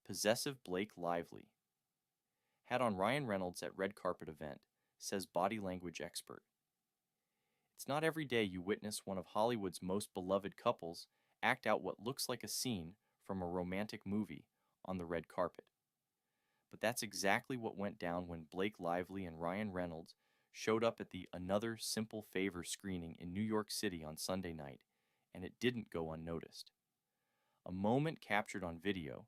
Possessive Blake Lively. Had on Ryan Reynolds at red carpet event, says body language expert. It's not every day you witness one of Hollywood's most beloved couples act out what looks like a scene from a romantic movie on the red carpet. But that's exactly what went down when Blake Lively and Ryan Reynolds showed up at the Another Simple Favor screening in New York City on Sunday night, and it didn't go unnoticed. A moment captured on video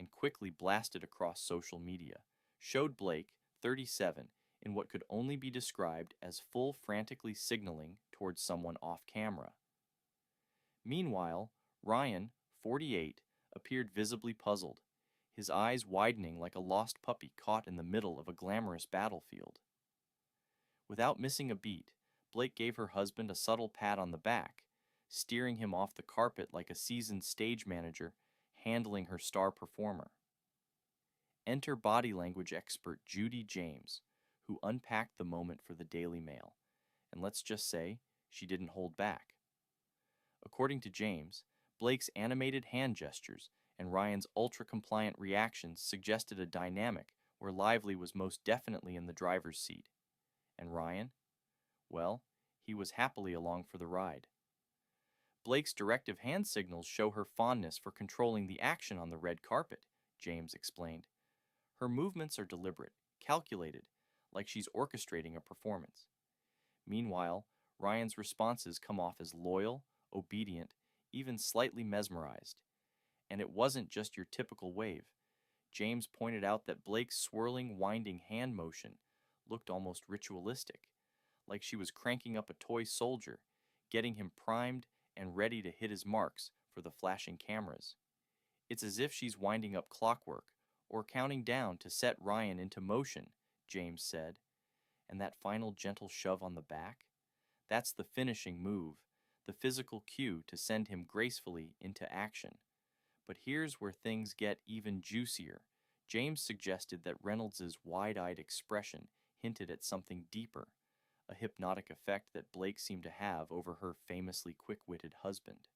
and quickly blasted across social media showed Blake, 37, in what could only be described as full frantically signaling towards someone off camera. Meanwhile, Ryan, 48, appeared visibly puzzled, his eyes widening like a lost puppy caught in the middle of a glamorous battlefield. Without missing a beat, Blake gave her husband a subtle pat on the back, steering him off the carpet like a seasoned stage manager handling her star performer. Enter body language expert Judy James, who unpacked the moment for the Daily Mail, and let's just say she didn't hold back. According to James, Blake's animated hand gestures and Ryan's ultra-compliant reactions suggested a dynamic where Lively was most definitely in the driver's seat. And Ryan? Well, he was happily along for the ride. Blake's directive hand signals show her fondness for controlling the action on the red carpet, James explained. Her movements are deliberate, calculated, like she's orchestrating a performance. Meanwhile, Ryan's responses come off as loyal, obedient, even slightly mesmerized. And it wasn't just your typical wave. James pointed out that Blake's swirling, winding hand motion looked almost ritualistic, like she was cranking up a toy soldier, getting him primed and ready to hit his marks for the flashing cameras. It's as if she's winding up clockwork or counting down to set Ryan into motion, James said. And that final gentle shove on the back? That's the finishing move, the physical cue to send him gracefully into action. But here's where things get even juicier. James suggested that Reynolds' wide-eyed expression hinted at something deeper, a hypnotic effect that Blake seemed to have over her famously quick-witted husband.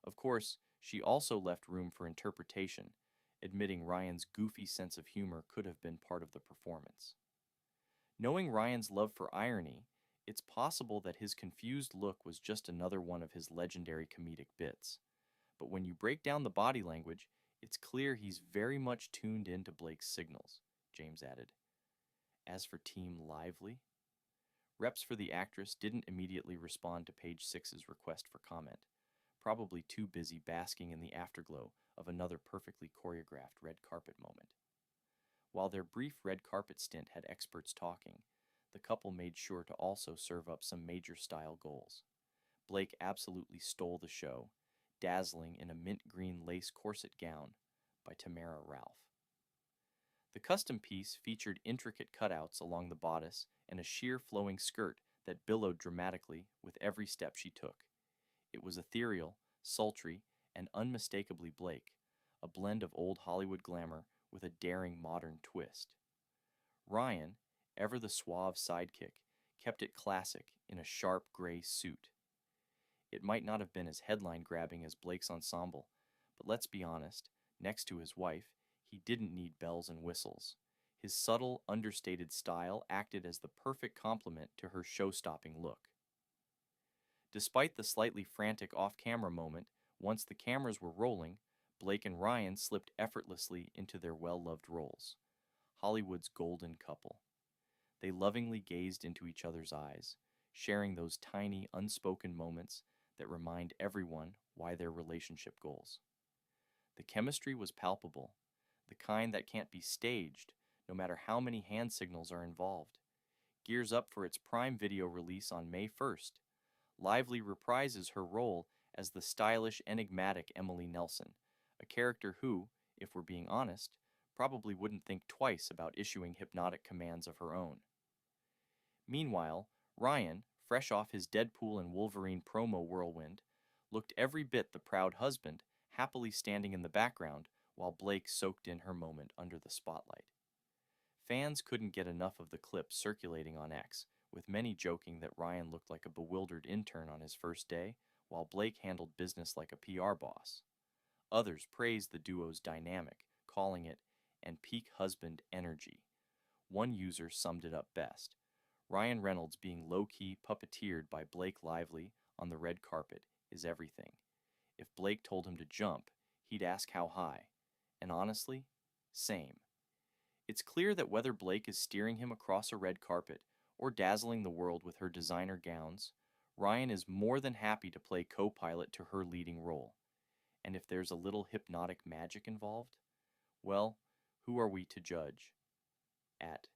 Of course, she also left room for interpretation, admitting Ryan's goofy sense of humor could have been part of the performance. Knowing Ryan's love for irony, it's possible that his confused look was just another one of his legendary comedic bits. But when you break down the body language, it's clear he's very much tuned into Blake's signals, James added. As for Team Lively, reps for the actress didn't immediately respond to Page Six's request for comment, probably too busy basking in the afterglow of another perfectly choreographed red carpet moment. While their brief red carpet stint had experts talking, the couple made sure to also serve up some major style goals. Blake absolutely stole the show, dazzling in a mint green lace corset gown by Tamara Ralph. The custom piece featured intricate cutouts along the bodice and a sheer flowing skirt that billowed dramatically with every step she took. It was ethereal, sultry, and unmistakably Blake, a blend of old Hollywood glamour with a daring modern twist. Ryan, ever the suave sidekick, kept it classic in a sharp gray suit. It might not have been as headline-grabbing as Blake's ensemble, but let's be honest, next to his wife, he didn't need bells and whistles. His subtle, understated style acted as the perfect complement to her show-stopping look. Despite the slightly frantic off-camera moment, once the cameras were rolling, Blake and Ryan slipped effortlessly into their well-loved roles. Hollywood's golden couple. They lovingly gazed into each other's eyes, sharing those tiny, unspoken moments that remind everyone why their relationship goals. The chemistry was palpable, the kind that can't be staged, no matter how many hand signals are involved. Gears up for its Prime Video release on May 1st. Lively reprises her role as the stylish, enigmatic Emily Nelson, a character who, if we're being honest, probably wouldn't think twice about issuing hypnotic commands of her own. Meanwhile, Ryan, fresh off his Deadpool and Wolverine promo whirlwind, looked every bit the proud husband, happily standing in the background while Blake soaked in her moment under the spotlight. Fans couldn't get enough of the clip circulating on X, with many joking that Ryan looked like a bewildered intern on his first day, while Blake handled business like a PR boss. Others praised the duo's dynamic, calling it and peak husband energy. One user summed it up best. Ryan Reynolds being low-key puppeteered by Blake Lively on the red carpet is everything. If Blake told him to jump, he'd ask how high. And honestly, same. It's clear that whether Blake is steering him across a red carpet or dazzling the world with her designer gowns, Ryan is more than happy to play co-pilot to her leading role. And if there's a little hypnotic magic involved, well, who are we to judge? At